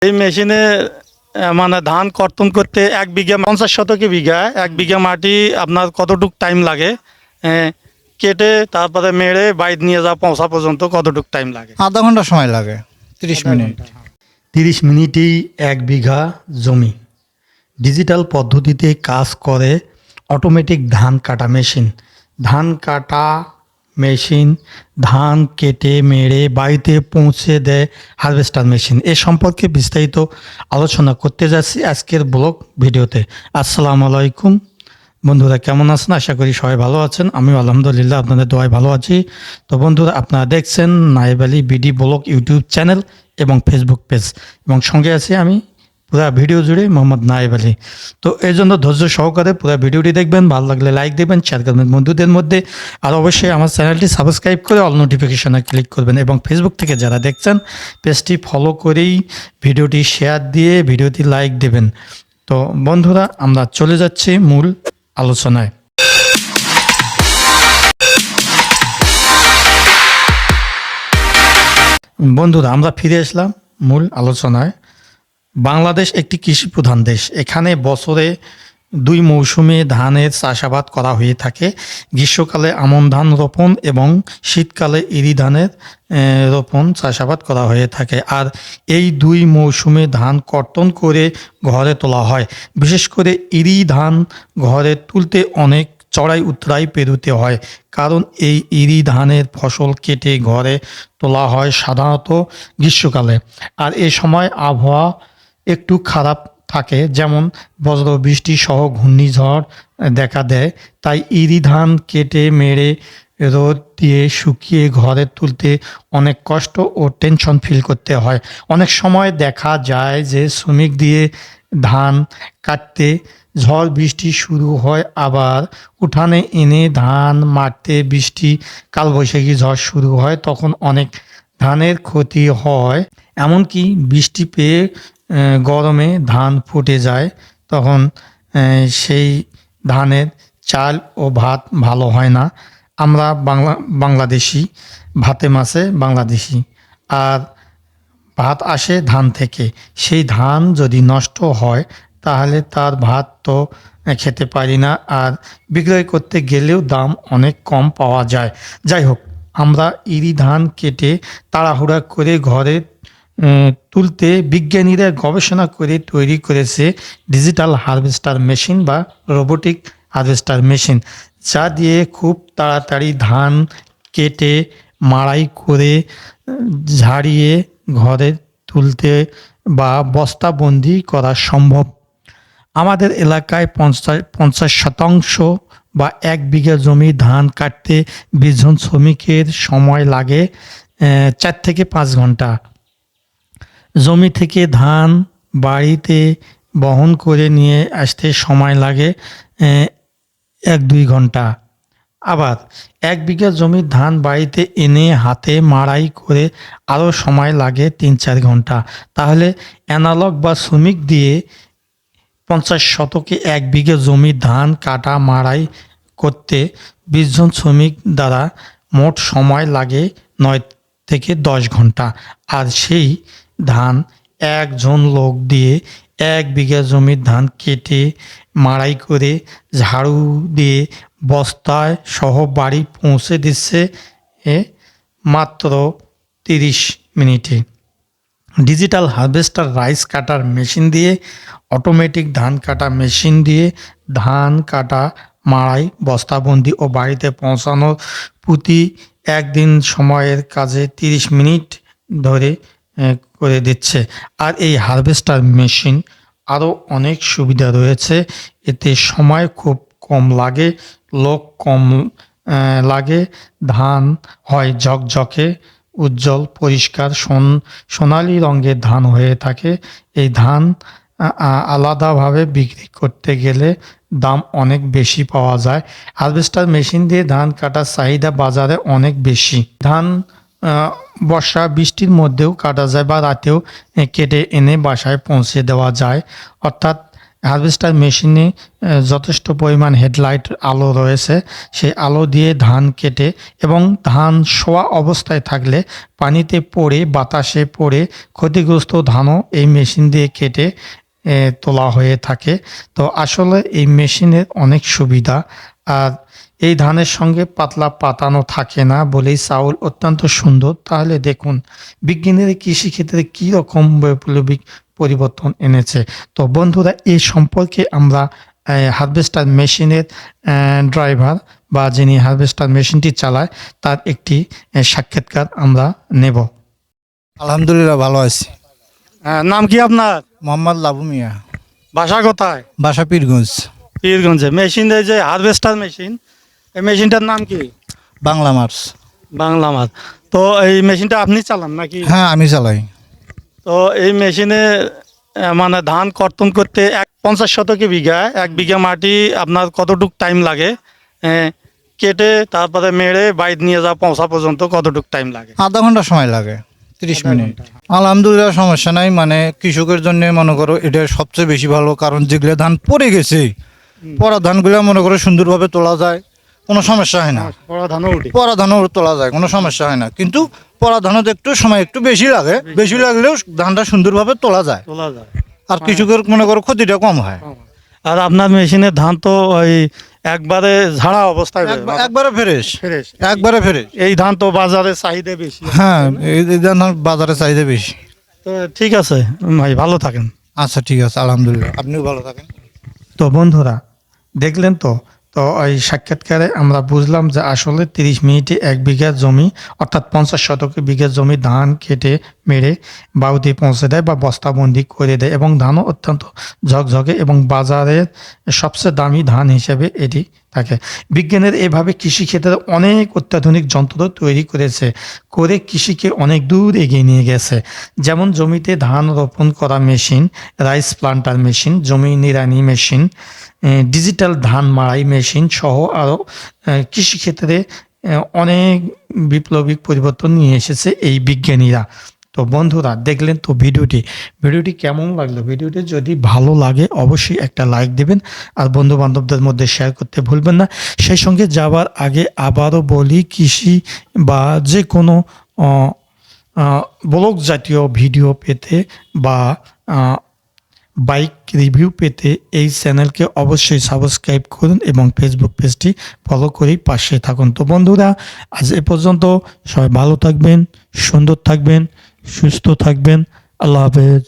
এই মেশিনে মানে ধান কর্তন করতে 1 বিঘা 50 শতকে বিঘা 1 বিঘা মাটি আপনার কতটুক টাইম লাগে? কেটে তারপরে মেড়ে বাইর নিয়ে যাওয়া পৌঁছা পর্যন্ত কতটুক টাইম লাগে? আধা ঘন্টা সময় লাগে, 30 মিনিট। 30 মিনিটেই 1 বিঘা জমি ডিজিটাল পদ্ধতিতে কাজ করে অটোমেটিক ধান কাটা মেশিন। ধান কাটা মেশিন ধান কেটে মেরে বাড়িতে পৌঁছে দেয় হারভেস্টার মেশিন। এ সম্পর্কে বিস্তারিত আলোচনা করতে যাচ্ছি আজকের ব্লগ ভিডিওতে। আসসালামু আলাইকুম বন্ধুরা, কেমন আছেন? আশা করি সবাই ভালো আছেন। আমিও আলহামদুলিল্লাহ আপনাদের দোয়ায় ভালো আছি। তো বন্ধুরা, আপনারা দেখছেন নায়েব Ali BD blog YouTube channel এবং ফেসবুক পেজ, এবং সঙ্গে আছি আমি পুরো ভিডিও জুড়ে মোহাম্মদ নায়েব আলী। তো এই জন্য ধৈর্য সহকারে পুরো ভিডিওটি দেখবেন, ভালো লাগলে লাইক দেবেন, শেয়ার করবেন বন্ধুদের মধ্যে, আর অবশ্যই আমার চ্যানেলটি সাবস্ক্রাইব করে অল নোটিফিকেশনে ক্লিক করবেন, এবং ফেসবুক থেকে যারা দেখছেন পেজটি ফলো করেই ভিডিওটি শেয়ার দিয়ে ভিডিওটি লাইক দেবেন। তো বন্ধুরা, আমরা চলে যাচ্ছি মূল আলোচনায়। বন্ধুরা, আমরা ফিরে আসলাম মূল আলোচনায়। বাংলাদেশ একটি কৃষি প্রধান দেশ। এখানে বছরে 2 মৌসুমে ধানের চাষাবাদ করা হয়ে থাকে। গ্রীষ্মকালে আমন ধান রোপণ এবং শীতকালে ইরি ধানের রোপণ চাষাবাদ করা হয়ে থাকে। আর এই 2 মৌসুমে ধান কর্তন করে ঘরে তোলা হয়। বিশেষ করে ইরি ধান ঘরে তুলতে অনেক চড়াই উতরাই পেরোতে হয়, কারণ এই ইরি ধানের ফসল কেটে ঘরে তোলা হয় সাধারণত গ্রীষ্মকালে। আর এ সময় আবহাওয়া একটু খারাপ থাকে, যেমন বজ্র বৃষ্টি সহ ঘূর্ণিঝড় দেখা দেয়। তাই ইরি ধান কেটে মেরে রোদ দিয়ে শুকিয়ে ঘরে তুলতে অনেক কষ্ট ও টেনশন ফিল করতে হয়। অনেক সময় দেখা যায় যে শ্রমিক দিয়ে ধান কাটতে ঝড় বৃষ্টি শুরু হয়, আবার উঠানে এনে ধান মারতে বৃষ্টি কালবৈশাখী ঝড় শুরু হয়, তখন অনেক ধানের ক্ষতি হয়। এমনকি বৃষ্টি পেয়ে গরমে ধান ফুটে যায়, তখন সেই ধানের চাল ও ভাত ভালো হয় না। আমরা বাংলাদেশি, ভাতে মাছে বাংলাদেশি, আর ভাত আসে ধান থেকে। সেই ধান যদি নষ্ট হয় তাহলে তার ভাত তো খেতে পারি না, আর বিক্রয় করতে গেলেও দাম অনেক কম পাওয়া যায়। যাই হোক, আমরা ইরি ধান কেটে তাড়াহুড়া করে ঘরে তুলতে বিজ্ঞানীরা গবেষণা করে তৈরি করেছে ডিজিটাল হারভেস্টার মেশিন বা রোবোটিক হারভেস্টার মেশিন, যা দিয়ে খুব তাড়াতাড়ি ধান কেটে মাড়াই করে ঝাড়িয়ে ঘরে তুলতে বা বস্তাবন্দি করা সম্ভব। আমাদের এলাকায় 50% বা 1 বিঘা জমি ধান কাটতে 20 জন শ্রমিকের সময় লাগে 4 থেকে 5 ঘন্টা। জমি থেকে ধান বাড়িতে বহন করে নিয়ে আসতে সময় লাগে 1-2 ঘন্টা। আবার 1 বিঘা জমির ধান বাড়িতে এনে হাতে মাড়াই করে আরও সময় লাগে 3-4 ঘন্টা। তাহলে অ্যানালগ বা শ্রমিক দিয়ে 50 শতকে 1 বিঘা জমির ধান কাটা মাড়াই করতে 20 জন শ্রমিক দ্বারা মোট সময় লাগে 9 থেকে 10 ঘন্টা। আর সেই ধান একজন লোক দিয়ে 1 বিঘা জমির ধান কেটে মাড়াই করে ঝাড়ু দিয়ে বস্তায় সহ বাড়ি পৌঁছে দিচ্ছে মাত্র 30 মিনিটে। ডিজিটাল হারভেস্টার রাইস কাটার মেশিন দিয়ে, অটোমেটিক ধান কাটা মেশিন দিয়ে ধান কাটা মাড়াই বস্তাবন্দি ও বাড়িতে পৌঁছানোর প্রতি একদিন সময়ের কাজে 30 মিনিট ধরে করে দিচ্ছে। আর এই হারভেস্টার মেশিন আরও অনেক সুবিধা রয়েছে। এতে সময় খুব কম লাগে, লোক কম লাগে, ধান হয় ঝকঝকে উজ্জ্বল পরিষ্কার সোনালি রঙের ধান হয়ে থাকে। এই ধান আলাদাভাবে বিক্রি করতে গেলে দাম অনেক বেশি পাওয়া যায়। হারভেস্টার মেশিন দিয়ে ধান কাটার চাহিদা বাজারে অনেক বেশি। ধান বর্ষা বৃষ্টির মধ্যেও কাটা যায় বা রাতেও কেটে এনে বাসায় পৌঁছে দেওয়া যায়। অর্থাৎ হারভেস্টার মেশিনে যথেষ্ট পরিমাণ হেডলাইট আলো রয়েছে। সেই আলো দিয়ে ধান কেটে এবং ধান শোয়া অবস্থায় থাকলে পানিতে পড়ে বাতাসে পড়ে ক্ষতিগ্রস্ত ধানও এই মেশিন দিয়ে কেটে তোলা হয়ে থাকে। তো আসলে এই মেশিনের অনেক সুবিধা। আর এই ধানের সঙ্গে পাতলা পাতানো থাকে না বলেই চাউল অত্যন্ত সুন্দর। তাহলে দেখুন বিজ্ঞানীরা কৃষিক্ষেত্রে কী রকম বৈপ্লবিক পরিবর্তন এনেছে। তো বন্ধুরা এই সম্পর্কে আমরা হারভেস্টার মেশিনের ড্রাইভার বা যিনি হারভেস্টার মেশিনটি চালায় তার একটি সাক্ষাৎকার আমরা নেব। আলহামদুলিল্লাহ ভালো আছি। নাম কি আপনার? মোহাম্মদ লাবু মিয়া, বাসা কোথায়? বাসা পীরগঞ্জ, পীরগঞ্জে। মেশিন এই যে হারভেস্টার মেশিন, এই মেশিনটার নাম কি? বাংলা মার্চ। বাংলা মাছ। তো এই মেশিনটা আপনি চালান নাকি? হ্যাঁ আমি চালাই। তো এই মেশিনে মানে ধান কর্তন করতে 50 শতকে বিঘা, 1 বিঘা মাটি আপনার কতটুক টাইম লাগে? কেটে তারপরে মেড়ে বাইর নিয়ে যাওয়া পৌঁছা পর্যন্ত কতটুক টাইম লাগে? আধা ঘন্টা সময় লাগে, 30 আধা মিনিট। ঘন্টা। আলহামদুলিল্লাহ সমস্যা নাই, মানে কৃষকের জন্য মনে করো এটা সবচেয়ে বেশি ভালো, কারণ যেগুলো ধান পড়ে গেছে পরা ধানগুলো মনে করো সুন্দরভাবে তোলা যায়, কোনো সমস্যা হয় না। পরা ধানও উঠে। পরা ধানও তোলা যায়, কোনো সমস্যা হয় না। কিন্তু পরা ধানত একটু সময় একটু বেশি লাগে, বেশি লাগলেও ধানটা সুন্দরভাবে তোলা যায়, তোলা যায়। আর কৃষকের মনে করো ক্ষতিটা কম হয়। আর আপনার মেশিনের ধান তো ওই একবারে ঝাড়া অবস্থায় একবারে ফ্রেশ, ফ্রেশ। একবারে ফ্রেশ। এই ধান তো বাজারে চাহিদা বেশি। হ্যাঁ এই ধান বাজারে চাহিদা বেশি। তো ঠিক আছে ভাই, ভালো থাকেন। আচ্ছা ঠিক আছে, আলহামদুলিল্লাহ, আপনিও ভালো থাকেন। তো বন্ধুরা দেখলেন তো। তো এই সাক্ষাৎকারে আমরা বুঝলাম যে আসলে 30 মিনিটে 1 বিঘা জমি অর্থাৎ 50 শতকে বিঘা জমি ধান কেটে মেরে বাউতে পৌঁছে দেয় বা বস্তাবন্দি করে দেয় এবং ধানও অত্যন্ত ঝকঝকে এবং বাজারের সবচেয়ে দামি ধান হিসেবে এটি থাকে। বিজ্ঞানের এভাবে কৃষিক্ষেত্রে অনেক অত্যাধুনিক যন্ত্র তৈরি করেছে, করে কৃষিকে অনেক দূর এগিয়ে নিয়ে গেছে। যেমন জমিতে ধান রোপণ করা মেশিন, রাইস প্লান্টার মেশিন, জমি নিড়ানি মেশিন, ডিজিটাল ধান মাড়াই মেশিন সহ আরও কৃষিক্ষেত্রে অনেক বিপ্লবী পরিবর্তন নিয়ে এসেছে এই বিজ্ঞানীরা। তো বন্ধুরা দেখলেন তো ভিডিওটি কেমন লাগলো? ভিডিওটি যদি ভালো লাগে অবশ্যই একটা লাইক দেবেন আর বন্ধু বান্ধবদের মধ্যে শেয়ার করতে ভুলবেন না। সেই সঙ্গে যাওয়ার আগে আবারও বলি, কৃষি বা যে কোনো ব্লগ জাতীয় ভিডিও পেতে বা বাইক রিভিউ পেতে এই চ্যানেলকে অবশ্যই সাবস্ক্রাইব করুন এবং ফেসবুক পেজটি ফলো করেই পাশে থাকুন। তো বন্ধুরা আজ এ পর্যন্ত, সবাই ভালো থাকবেন, সুন্দর থাকবেন, সুস্থ থাকবেন। আল্লাহ হাফেজ।